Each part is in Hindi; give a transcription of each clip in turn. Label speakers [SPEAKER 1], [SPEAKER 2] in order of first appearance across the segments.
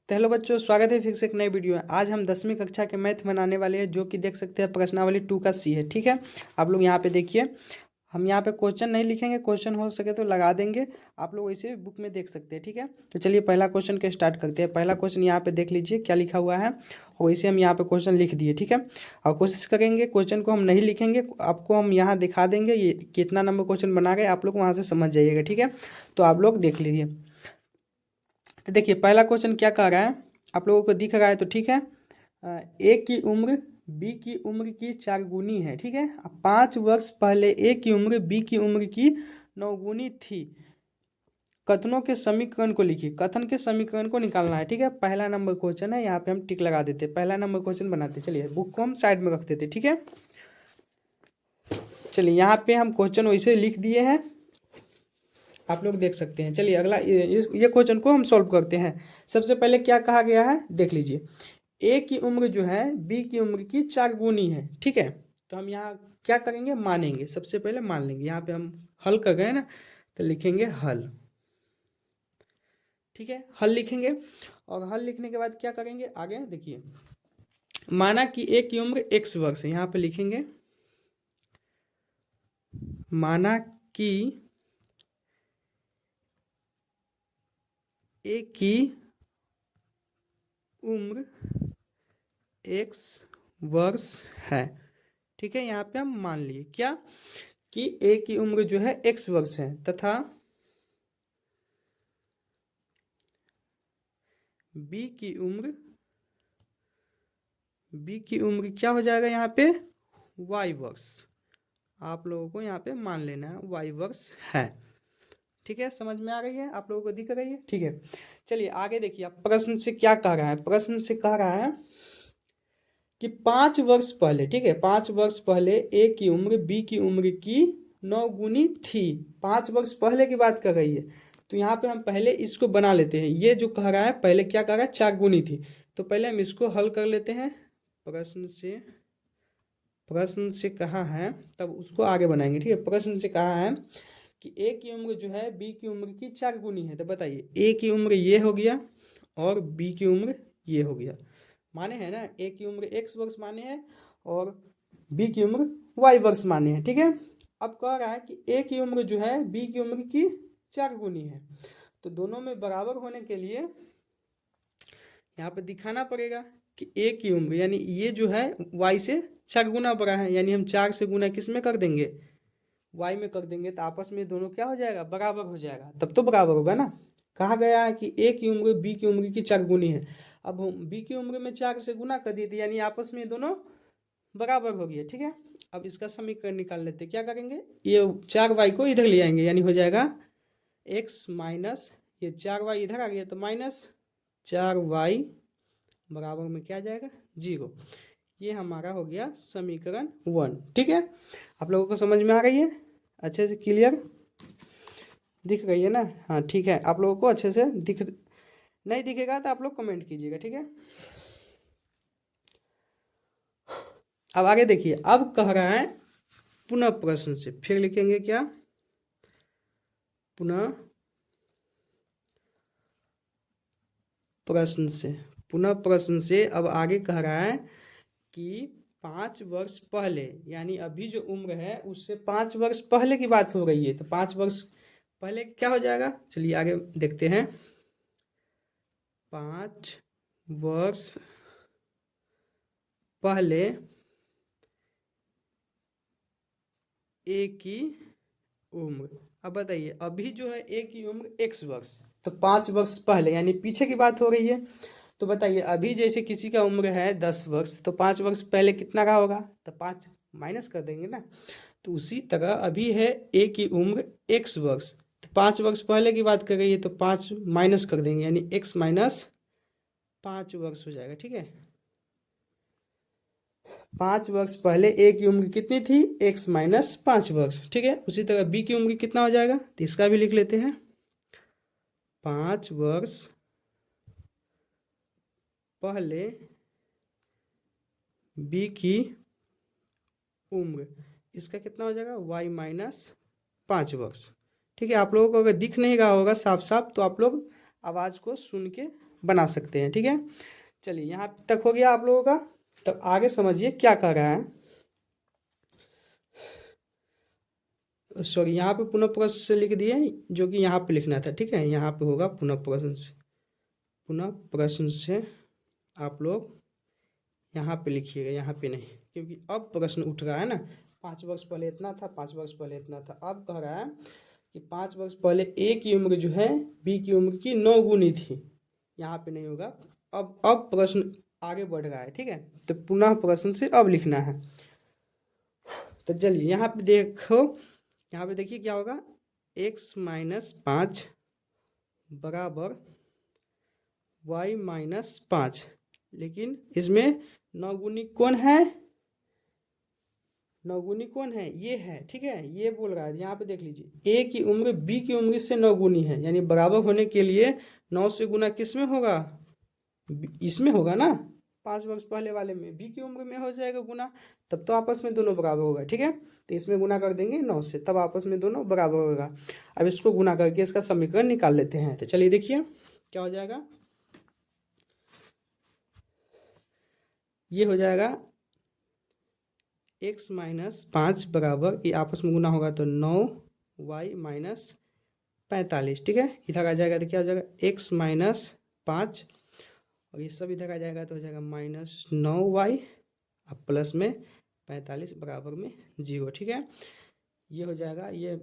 [SPEAKER 1] तो हेलो बच्चों, स्वागत है फिर से एक नई वीडियो में। आज हम 10वीं कक्षा के मैथ बनाने वाले हैं, जो कि देख सकते हैं प्रश्नावली 2 का सी है। ठीक है, आप लोग यहाँ पे देखिए। हम यहाँ पे क्वेश्चन नहीं लिखेंगे, क्वेश्चन हो सके तो लगा देंगे, आप लोग वैसे बुक में देख सकते हैं। ठीक है, तो चलिए पहला क्वेश्चन के स्टार्ट करते हैं। पहला क्वेश्चन यहाँ पे देख लीजिए क्या लिखा हुआ है, और वैसे हम यहाँ पे क्वेश्चन लिख दिए। ठीक है, और कोशिश करेंगे क्वेश्चन को हम नहीं लिखेंगे, आपको हम यहाँ दिखा देंगे ये कितना नंबर क्वेश्चन बना गए, आप लोग वहाँ से समझ जाइएगा। ठीक है, तो आप लोग देख लीजिए। तो देखिए पहला क्वेश्चन क्या कह रहा है, आप लोगों को दिख रहा है तो ठीक है। ए की उम्र बी की उम्र की 4 गुनी है। ठीक है, अब 5 वर्ष पहले ए की उम्र बी की उम्र की 9 गुनी थी। कथनों के समीकरण को लिखिए। कथन के समीकरण को निकालना है। ठीक है, पहला नंबर क्वेश्चन है, यहाँ पे हम टिक लगा देते हैं। पहला नंबर क्वेश्चन बनाते, चलिए बुक को हम साइड में रख देते। ठीक है, चलिए यहाँ पे हम क्वेश्चन वैसे लिख दिए हैं, आप लोग देख सकते हैं। चलिए अगला ये क्वेश्चन को हम सॉल्व करते हैं। सबसे पहले क्या कहा गया है देख लीजिए। ए की उम्र जो है बी की उम्र की 4 गुनी है। ठीक है, तो हम यहाँ क्या करेंगे, मानेंगे। सबसे पहले मान लेंगे, यहाँ पे हम हल कर गए ना, तो लिखेंगे हल। ठीक है, हल लिखेंगे, और हल लिखने के बाद क्या करेंगे आगे देखिए। माना कि ए की उम्र x वर्ष है, यहाँ पे लिखेंगे माना कि ए की उम्र x वर्ष है। ठीक है, यहाँ पे हम मान लिए क्या कि ए की उम्र जो है x वर्ष है, तथा बी की उम्र क्या हो जाएगा यहाँ पे, y वर्ष। आप लोगों को यहाँ पे मान लेना है y वर्ष है। ठीक है, समझ में आ रही है, आप लोगों को दिख रही है। ठीक है, चलिए आगे देखिए। आप प्रश्न से क्या कह रहा है, प्रश्न से कह रहा है कि 5 वर्ष पहले, ठीक है, 5 वर्ष पहले ए की उम्र बी की उम्र की 9 गुनी थी। 5 वर्ष पहले की बात कर रही है, तो यहाँ पे हम पहले इसको बना लेते हैं। ये जो कह रहा है पहले क्या कह रहा है, 4 गुनी थी, तो पहले हम इसको हल कर लेते हैं। प्रश्न से कहा है तब उसको आगे बनाएंगे। ठीक है, प्रश्न से कहा है कि ए की उम्र जो है बी की उम्र की 4 गुनी है। तो बताइए ए की उम्र ये हो गया और बी की उम्र ये हो गया, माने हैं ना। ए की उम्र x वर्ष माने हैं और बी की उम्र y वर्ष माने हैं। ठीक है, अब कह रहा है कि ए की उम्र जो है बी की उम्र की 4 गुनी है, तो दोनों में बराबर होने के लिए यहाँ पे दिखाना पड़ेगा कि ए की उम्र यानी ये जो है y से 4 गुना बड़ा है, यानी हम 4 से गुना किस में कर देंगे, y में कर देंगे, तो आपस में दोनों क्या हो जाएगा, बराबर हो जाएगा। तब तो बराबर होगा ना। कहा गया है कि ए की उम्र बी की उम्र की 4 गुनी है। अब हम बी की उम्र में 4 से गुना कर दिए थे, यानी आपस में दोनों बराबर हो गया। ठीक है, अब इसका समीकरण निकाल लेते। क्या करेंगे, ये 4y को इधर ले आएंगे, यानी हो जाएगा x माइनस ये 4y इधर आ गया, तो माइनस 4y बराबर में क्या आ जाएगा, 0। ये हमारा हो गया समीकरण 1। ठीक है, आप लोगों को समझ में आ रही है, अच्छे से क्लियर दिख रही है ना। हाँ ठीक है, आप लोगों को अच्छे से नहीं दिखेगा तो आप लोग कमेंट कीजिएगा। ठीक है, अब आगे देखिए। अब कह रहा है पुनः प्रश्न से, फिर लिखेंगे क्या, पुनः प्रश्न से अब आगे कह रहा है कि 5 वर्ष पहले, यानी अभी जो उम्र है उससे 5 वर्ष पहले की बात हो रही है, तो 5 वर्ष पहले क्या हो जाएगा, चलिए आगे देखते हैं। 5 वर्ष पहले ए की उम्र। अब बताइए अभी जो है ए की उम्र x वर्ष, तो 5 वर्ष पहले यानी पीछे की बात हो रही है। तो बताइए अभी जैसे किसी का उम्र है 10 वर्ष, तो 5 वर्ष पहले कितना का होगा, तो 5 माइनस कर देंगे ना। तो उसी तरह अभी है ए की उम्र x वर्ष, तो 5 वर्ष पहले की बात कर रही है, तो 5 माइनस कर देंगे, यानी x माइनस 5 वर्ष हो जाएगा। ठीक है, 5 वर्ष पहले ए की उम्र कितनी थी, x माइनस 5 वर्ष। ठीक है, उसी तरह बी की उम्र कितना हो जाएगा, तो इसका भी लिख लेते हैं। 5 वर्ष पहले बी की उम्र, इसका कितना हो जाएगा, y माइनस 5 वर्ष। ठीक है, आप लोगों को अगर दिख नहीं रहा होगा साफ साफ, तो आप लोग आवाज़ को सुन के बना सकते हैं। ठीक है, चलिए यहाँ तक हो गया आप लोगों का। तब आगे समझिए क्या कह रहा है। सॉरी, यहाँ पे पुनः प्रश्न से लिख दिए, जो कि यहाँ पे लिखना था। ठीक है, यहाँ पे होगा पुनः प्रश्न से, पुनः प्रश्न से आप लोग यहाँ पे लिखिएगा, यहाँ पे नहीं, क्योंकि अब प्रश्न उठ रहा है ना। 5 वर्ष पहले इतना था, 5 वर्ष पहले इतना था। अब कह रहा है कि 5 वर्ष पहले ए की उम्र जो है बी की उम्र की 9 गुनी थी। यहाँ पे नहीं होगा। अब प्रश्न आगे बढ़ रहा है। ठीक है, तो पुनः प्रश्न से अब लिखना है। तो चलिए यहाँ पे देखो, यहाँ पे देखिए क्या होगा। x माइनस 5 बराबर y माइनस 5, लेकिन इसमें नौगुनी कौन है? नौगुनी कौन है? ये है। ठीक है, ये बोल रहा है। यहाँ पे देख लीजिए, a की उम्र b की उम्र से नौगुनी है, यानी बराबर होने के लिए 9 से गुना किस में होगा? इसमें होगा ना, 5 वर्ष पहले वाले में b की उम्र में हो जाएगा गुना, तब तो आपस में दोनों बराबर होगा। ठीक है, तो इसमें गुना कर देंगे 9 से, तब आपस में दोनों बराबर होगा। अब इसको गुना करके इसका समीकरण निकाल लेते हैं। तो चलिए देखिए क्या हो जाएगा। ये हो जाएगा x माइनस 5 बराबर, ये आपस में गुना होगा तो 9y माइनस 45। ठीक है, इधर आ जाएगा तो क्या हो जाएगा, x माइनस 5, और ये सब इधर आ जाएगा तो हो जाएगा माइनस 9y, अब प्लस में 45 बराबर में 0। ठीक है, ये हो जाएगा, ये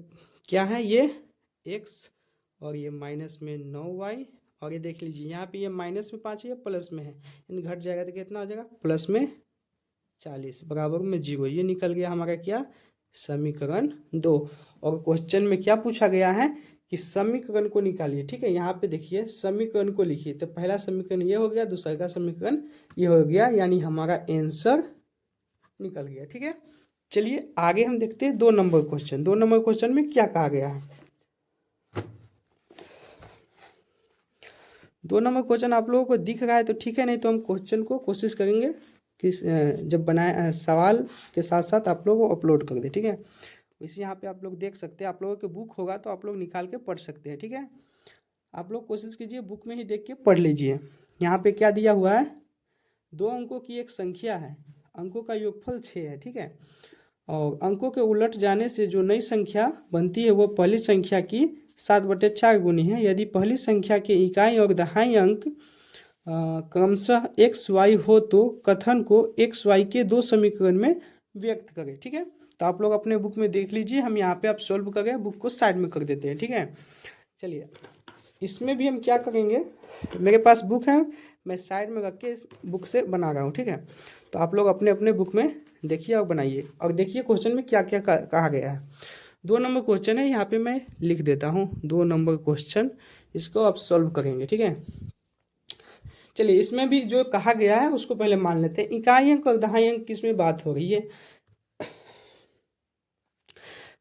[SPEAKER 1] क्या है, ये x और ये माइनस में 9y, और ये देख लीजिए यहाँ पे ये माइनस में 5 है, प्लस में है, इन घट जाएगा तो कितना हो जाएगा, प्लस में 40 बराबर में 0। ये निकल गया हमारा क्या, समीकरण 2। और क्वेश्चन में क्या पूछा गया है कि समीकरण को निकालिए। ठीक है, यहाँ पे देखिए समीकरण को लिखिए। तो पहला समीकरण ये हो गया, दूसरा का समीकरण ये हो गया, यानी हमारा आंसर निकल गया। ठीक है, चलिए आगे हम देखते हैं 2 नंबर क्वेश्चन। 2 नंबर क्वेश्चन में क्या कहा गया है। 2 नंबर क्वेश्चन आप लोगों को दिख रहा है तो ठीक है, नहीं तो हम क्वेश्चन को कोशिश करेंगे कि जब बनाए सवाल के साथ साथ आप लोग को अपलोड कर दे। ठीक है, इसी यहाँ पे आप लोग देख सकते हैं, आप लोगों के बुक होगा तो आप लोग निकाल के पढ़ सकते हैं। ठीक है, आप लोग कोशिश कीजिए बुक में ही देख के पढ़ लीजिए। यहाँ पे क्या दिया हुआ है, 2 अंकों की एक संख्या है, अंकों का योगफल 6 है। ठीक है, और अंकों के उलट जाने से जो नई संख्या बनती है वो पहली संख्या की 7/4 गुनी है। यदि पहली संख्या के इकाई और दहाई अंक क्रमशः एक्स वाई हो तो कथन को एक्स वाई के 2 समीकरण में व्यक्त करें। ठीक है, तो आप लोग अपने बुक में देख लीजिए, हम यहाँ पे आप सॉल्व कर गए, बुक को साइड में कर देते हैं। ठीक है, चलिए इसमें भी हम क्या करेंगे, मेरे पास बुक है, मैं साइड में रख के इस बुक से बना रहा हूँ। ठीक है, तो आप लोग अपने अपने बुक में देखिए और बनाइए, और देखिए क्वेश्चन में क्या क्या कहा गया है। 2 नंबर क्वेश्चन है, यहाँ पे मैं लिख देता हूँ 2 नंबर क्वेश्चन, इसको आप सॉल्व करेंगे। ठीक है, चलिए इसमें भी जो कहा गया है उसको पहले मान लेते हैं। इकाई अंक और दहाई अंक किस में बात हो रही है,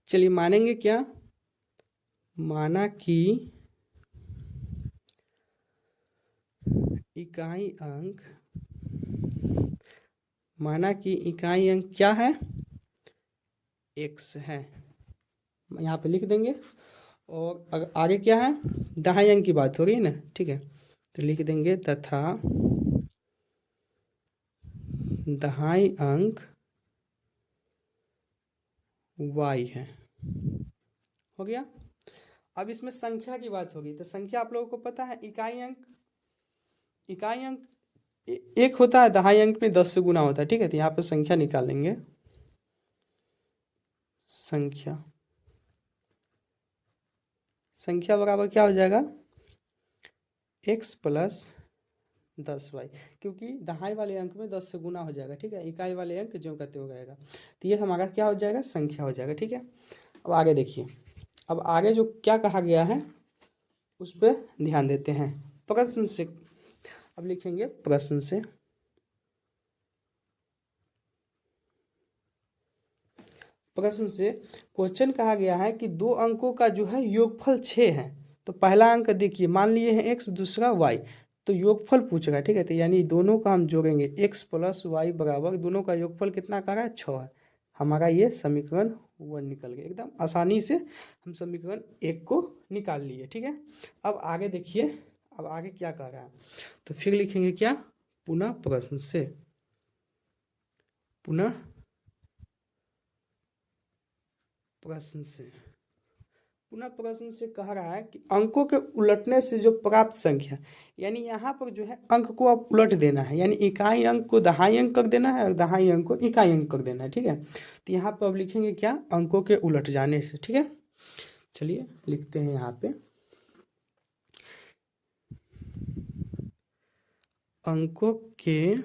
[SPEAKER 1] चलिए मानेंगे क्या, माना कि इकाई अंक, माना कि इकाई अंक क्या है, x है, यहाँ पे लिख देंगे। और आगे क्या है, दहाई अंक की बात हो रही है ना। ठीक है, तो लिख देंगे तथा दहाई अंक y है, हो गया। अब इसमें संख्या की बात होगी, तो संख्या आप लोगों को पता है, इकाई अंक एक होता है, दहाई अंक में 10 से गुना होता है। ठीक है, तो यहाँ पे संख्या निकाल लेंगे, संख्या बराबर क्या हो जाएगा, x प्लस 10y, क्योंकि दहाई वाले अंक में 10 से गुना हो जाएगा। ठीक है, इकाई वाले अंक जो कहते हो जाएगा, तो ये हमारा क्या हो जाएगा, संख्या हो जाएगा। ठीक है, अब आगे देखिए, अब आगे जो क्या कहा गया है उस पर ध्यान देते हैं। प्रश्न से अब लिखेंगे, प्रश्न से क्वेश्चन कहा गया है कि 2 अंकों का जो है योगफल 6 है। तो पहला अंक देखिए, मान लिए हैं x, दूसरा y, तो योगफल पूछ रहा है। ठीक है, तो यानी दोनों का हम जोड़ेंगे, x प्लस y बराबर, दोनों का योगफल कितना कर रहा है, 6 है। हमारा ये समीकरण 1 निकल गया, एकदम आसानी से हम समीकरण 1 को निकाल लिए। ठीक है, अब आगे देखिए, अब आगे क्या कह रहा है, तो फिर लिखेंगे क्या, पुनः प्रश्न से, पुनः प्रश्न से, पुनः प्रश्न से कह रहा है कि अंकों के उलटने से जो प्राप्त संख्या, यानी यहाँ पर जो है अंक को अब उलट देना है, यानी इकाई अंक को दहाई अंक कर देना है और दहाई अंक को इकाई अंक कर देना है, ठीक है। तो यहाँ पर अब लिखेंगे क्या, अंकों के उलट जाने से, ठीक है। चलिए लिखते हैं यहाँ पे, अंकों के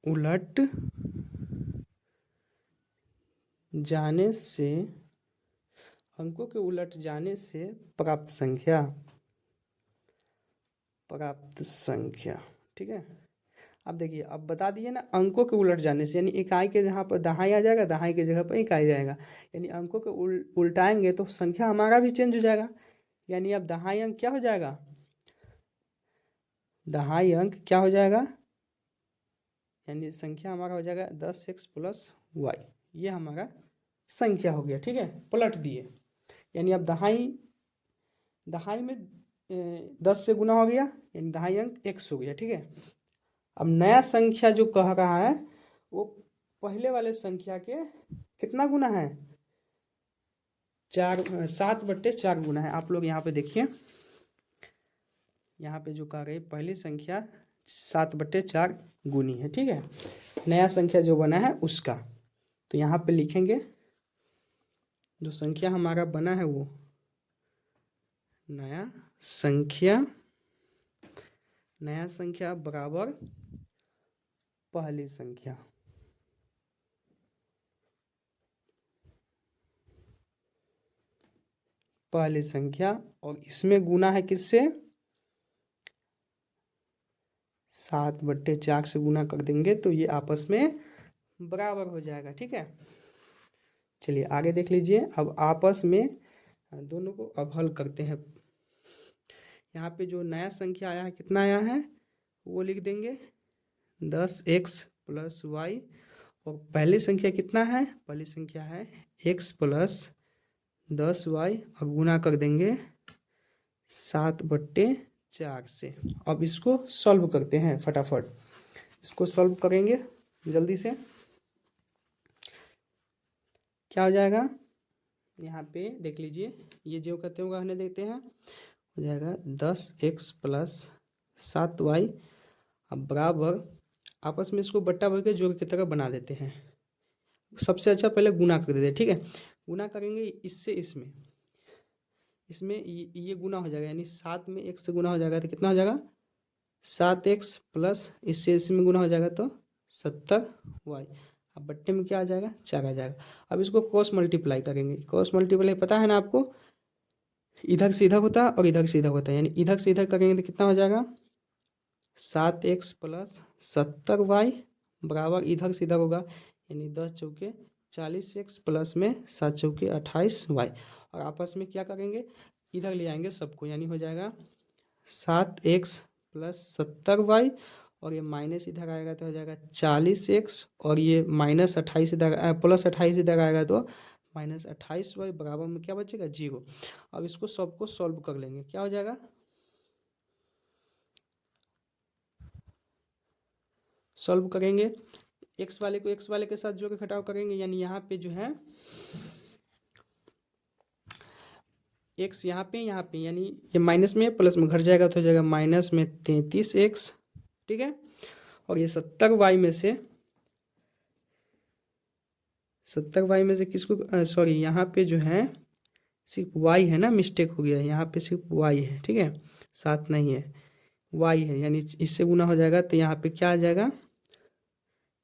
[SPEAKER 1] उलट जाने से, अंकों के उलट जाने से प्राप्त संख्या, प्राप्त संख्या, ठीक है। अब देखिए, अब बता दिए ना, अंकों के उलट जाने से, यानी इकाई के जहाँ पर दहाई आ जाएगा, दहाई की जगह पर इकाई जाएगा, यानी अंकों के उल्टाएंगे तो संख्या हमारा भी चेंज हो जाएगा। यानी अब दहाई अंक क्या हो जाएगा, दहाई अंक क्या हो जाएगा, यानी संख्या हमारा हो जाएगा 10x + y, ये हमारा संख्या हो गया, ठीक है। पलट दिए, यानी अब दहाई, दहाई में 10 से गुना हो गया, यानी दहाई अंक x हो गया, ठीक है। अब नया संख्या जो कह रहा है वो पहले वाले संख्या के कितना गुना है, 7/4 गुना है। आप लोग यहाँ पे देखिए, यहाँ पे जो कह रहे हैं पहली संख्या 7/4 गुनी है, ठीक है। नया संख्या जो बना है उसका, तो यहाँ पे लिखेंगे जो संख्या हमारा बना है वो नया संख्या, नया संख्या बराबर पहली संख्या, पहली संख्या, और इसमें गुना है किससे, 7/4 से गुना कर देंगे तो ये आपस में बराबर हो जाएगा, ठीक है। चलिए आगे देख लीजिए, अब आपस में दोनों को अब हल करते हैं। यहाँ पे जो नया संख्या आया है कितना आया है वो लिख देंगे 10x + y, और पहली संख्या कितना है, पहली संख्या है x + 10y, और गुना कर देंगे 7/4 से। अब इसको सॉल्व करते हैं फटाफट, इसको सॉल्व करेंगे जल्दी से, क्या हो जाएगा, यहाँ पे देख लीजिए, ये जो करते होगा हमें देखते हैं, हो जाएगा 10x + 7y, अब बराबर आपस में इसको बट्टा भर के जोड़ की तरह बना देते हैं। सबसे अच्छा पहले गुना कर देते हैं, ठीक है। गुना करेंगे इससे इसमें, इसमें ये गुना हो जाएगा, यानी 7 में x से गुना हो जाएगा तो कितना हो जाएगा 7x प्लस इससे इसमें गुना हो जाएगा तो 70y। अब बट्टे में क्या आ जाएगा 4 आ जाएगा। अब इसको क्रॉस मल्टीप्लाई करेंगे, क्रॉस मल्टीप्लाई पता है ना आपको, इधर से इधर होता है और इधर से इधर होता है, यानी इधर से इधर करेंगे तो कितना हो जाएगा 7x + 70y बराबर इधर से इधर होगा, यानी 10 चौके 40x प्लस में 7 चौके 28y, और आपस में क्या करेंगे इधर ले आएंगे सबको, यानी हो जाएगा 7x + 70y, और ये माइनस इधर आएगा तो हो जाएगा 40x, और ये -28 इधर +28 इधर आएगा तो -28y बराबर में क्या बचेगा 0। अब इसको सबको सॉल्व कर लेंगे, क्या हो जाएगा, सॉल्व करेंगे x वाले को x वाले के साथ जोड़ के घटाव करेंगे, यानी यहाँ पे जो है x यहाँ पे यानी ये माइनस में प्लस में घट जाएगा तो हो जाएगा -33x, ठीक है। और ये 70y में से, 70y में से किसको, सॉरी यहाँ पे जो है सिर्फ y है ना, मिस्टेक हो गया, यहाँ पे सिर्फ y है, ठीक है, 7 नहीं है, y है, यानी इससे गुना हो जाएगा तो यहाँ पे क्या आ जाएगा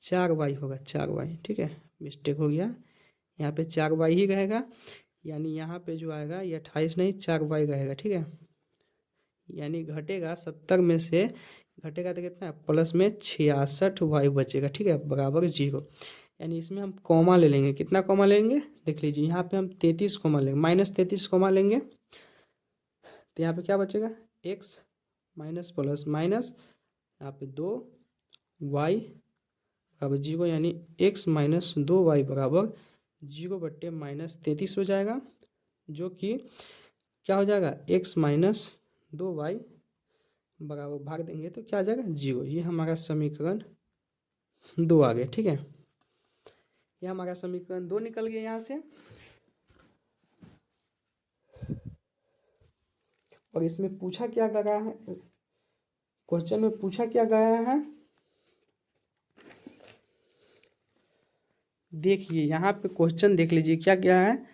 [SPEAKER 1] 4y होगा, 4y, ठीक है, मिस्टेक हो गया, यहाँ पे 4y ही रहेगा, यानी यहाँ पे जो आएगा ये 28 नहीं 4y रहेगा, ठीक है। यानी घटेगा 70 में से घटेगा तो कितना है प्लस में 66y बचेगा, ठीक है, बराबर 0। यानी इसमें हम कॉमा ले लेंगे, कितना कॉमा लेंगे देख लीजिए, यहाँ पे हम 33 कॉमा लेंगे, -33 कॉमा लेंगे तो यहाँ पे क्या बचेगा x माइनस प्लस माइनस, यहाँ पे 2y बराबर 0, यानी x - 2y बराबर 0/-33 हो जाएगा, जो कि क्या हो जाएगा, x माइनस 2y बराबर भाग देंगे तो क्या आ जाएगा 0। ये हमारा समीकरण 2 आ गया। ठीक है, ये हमारा समीकरण 2 निकल गया यहाँ से। और इसमें पूछा क्या गया है, क्वेश्चन में पूछा क्या गया है, देखिए यहाँ पे क्वेश्चन देख लीजिए क्या क्या है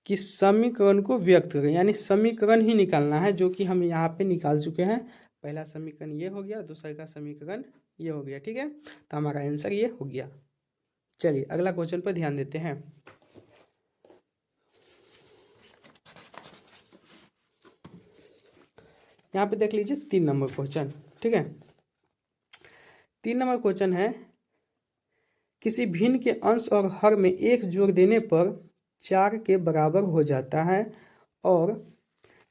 [SPEAKER 1] कि समीकरण को व्यक्त करें, यानी समीकरण ही निकालना है, जो कि हम यहाँ पे निकाल चुके हैं। पहला समीकरण ये हो गया, दूसरा का समीकरण ये हो गया। ठीक है, तो हमारा आंसर ये हो गया। चलिए अगला क्वेश्चन पर ध्यान देते हैं। यहाँ पे देख लीजिए 3 नंबर क्वेश्चन। ठीक है, 3 नंबर क्वेश्चन है, किसी भिन्न के अंश और हर में 1 जोड़ देने पर 4 के बराबर हो जाता है, और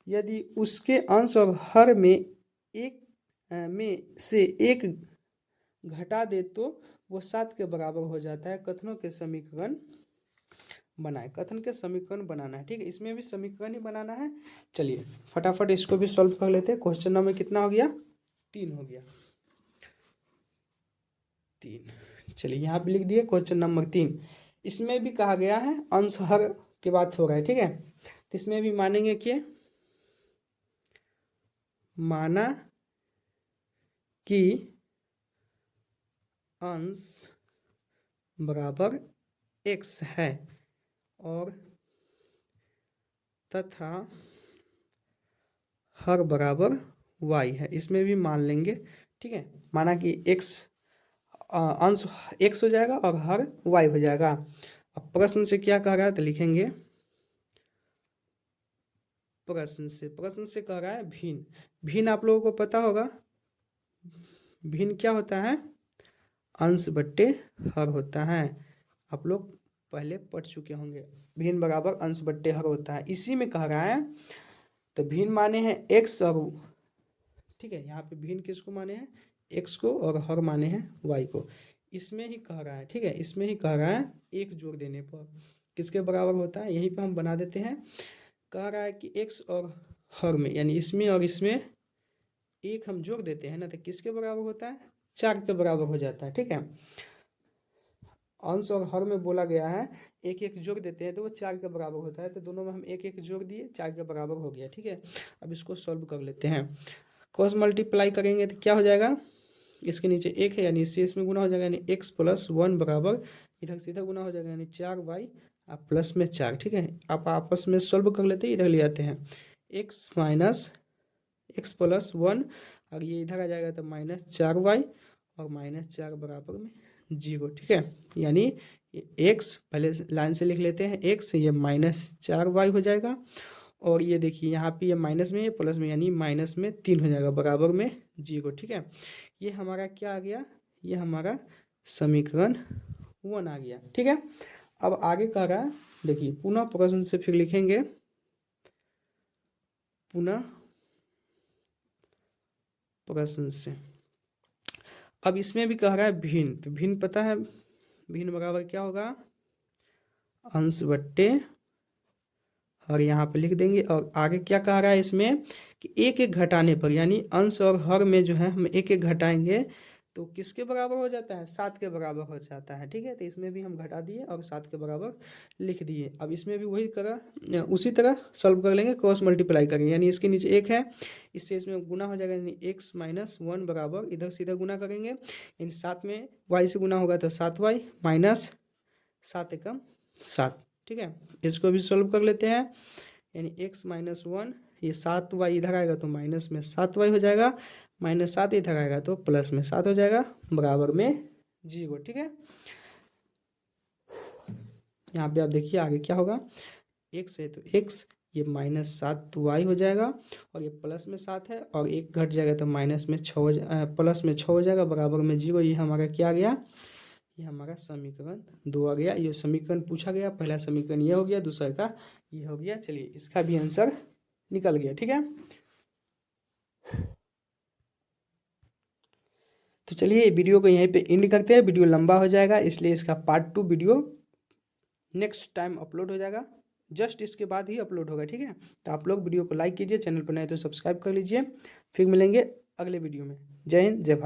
[SPEAKER 1] यदि उसके अंश और हर में एक में से 1 घटा दे तो वो 7 के बराबर हो जाता है। कथनों के समीकरण बनाए। कथन के समीकरण बनाना है। ठीक है, इसमें भी समीकरण ही बनाना है। चलिए फटाफट इसको भी सॉल्व कर लेते हैं। क्वेश्चन नंबर कितना हो गया, 3 हो गया, 3। चलिए यहाँ पे लिख दिए क्वेश्चन नंबर 3। इसमें भी कहा गया है अंश हर की बात हो रहा है। ठीक है, तो इसमें भी मानेंगे कि माना कि अंश बराबर x है और तथा हर बराबर y है। इसमें भी मान लेंगे। ठीक है, माना कि x अंश x हो जाएगा और हर y हो जाएगा। अब प्रश्न से क्या कह रहा है तो लिखेंगे, प्रश्न से कह रहा है भिन्न। भिन्न आप लोगों को पता होगा, भिन्न क्या होता है, अंश बट्टे हर होता है। आप लोग पहले पढ़ चुके होंगे, भिन्न बराबर अंश बट्टे हर होता है। इसी में कह रहा है, तो भिन्न माने हैं x और, ठीक है, यहाँ पे भिन्न किसको माने हैं, x को, और हर माने हैं y को। इसमें ही कह रहा है, ठीक है, इसमें ही कह रहा है 1 जोड़ देने पर किसके बराबर होता है। यहीं पे हम बना देते हैं। कह रहा है कि x और हर में, यानी इसमें और इसमें 1 हम जोड़ देते हैं ना, तो किसके बराबर होता है, 4 के बराबर हो जाता है। ठीक है, अंश और हर में बोला गया है 1 जोड़ देते हैं तो वो 4 के बराबर होता है। तो दोनों में हम 1 जोड़ दिए, 4 के बराबर हो गया। ठीक है, अब इसको सॉल्व कर लेते हैं। क्रॉस मल्टीप्लाई करेंगे तो क्या हो जाएगा, इसके नीचे 1 है यानी इससे इसमें गुना हो जाएगा, यानी x + 1 बराबर इधर से इधर गुना हो जाएगा, यानी 4y आप प्लस में 4। ठीक है, आप आपस में सॉल्व कर लेते हैं, इधर ले आते हैं, x + 1 और ये इधर आ जाएगा तो -4y और -4 बराबर में 0। ठीक है, यानी x पहले लाइन से लिख लेते हैं, x ये -4y हो जाएगा, और ये देखिए यहाँ पे ये माइनस में, ये प्लस में, यानी माइनस में 3 हो जाएगा, बराबर में 0। ठीक है, ये हमारा क्या आ गया, ये हमारा समीकरण 1 आ गया। ठीक है, अब आगे कह रहा है, देखिए पुनः प्रश्न से फिर लिखेंगे, पुनः प्रश्न से। अब इसमें भी कह रहा है भिन्न, तो भिन्न पता है, भिन्न बराबर क्या होगा, अंश बट्टे और यहाँ पे लिख देंगे। और आगे क्या कह रहा है इसमें कि 1 घटाने पर, यानी अंश और हर में जो है हम 1 घटाएंगे तो किसके बराबर हो जाता है, 7 के बराबर हो जाता है। ठीक है, तो इसमें भी हम घटा दिए और 7 के बराबर लिख दिए। अब इसमें भी वही तरह उसी तरह सॉल्व कर लेंगे, क्रॉस मल्टीप्लाई करेंगे, यानी इसके नीचे 1 है, इससे इसमें गुना हो जाएगा, यानी x - 1 बराबर इधर से इधर गुना करेंगे, यानी 7 में y से गुना होगा तो 7y माइनस 7 एकम 7। ठीक है, इसको भी सॉल्व कर लेते हैं, यानी x - 1, ये 7y इधर आएगा तो माइनस में 7y हो जाएगा, -7 इधर आएगा तो प्लस में 7 हो जाएगा, बराबर में 0। ठीक है, यहाँ पे आप देखिए आगे क्या होगा, x है तो x, ये -7y हो जाएगा, और ये प्लस में 7 है, और 1 घट जाएगा तो माइनस में 6 प्लस में 6 हो जाएगा, बराबर में 0। ये हमारा क्या आ गया, ये हमारा समीकरण 2 आ गया। ये समीकरण पूछा गया, पहला समीकरण ये हो गया, दूसरा का ये हो गया। चलिए इसका भी आंसर निकल गया। ठीक है, तो चलिए वीडियो को यहीं पे एंड करते हैं, वीडियो लंबा हो जाएगा, इसलिए इसका part 2 video next time upload हो जाएगा। जस्ट इसके बाद ही अपलोड होगा, ठीक है। तो आप लोग वीडियो को लाइक कीजिए, चैनल पर नए तो सब्सक्राइब कर लीजिए। फिर मिलेंगे अगले वीडियो में। जय हिंद, जय भारत।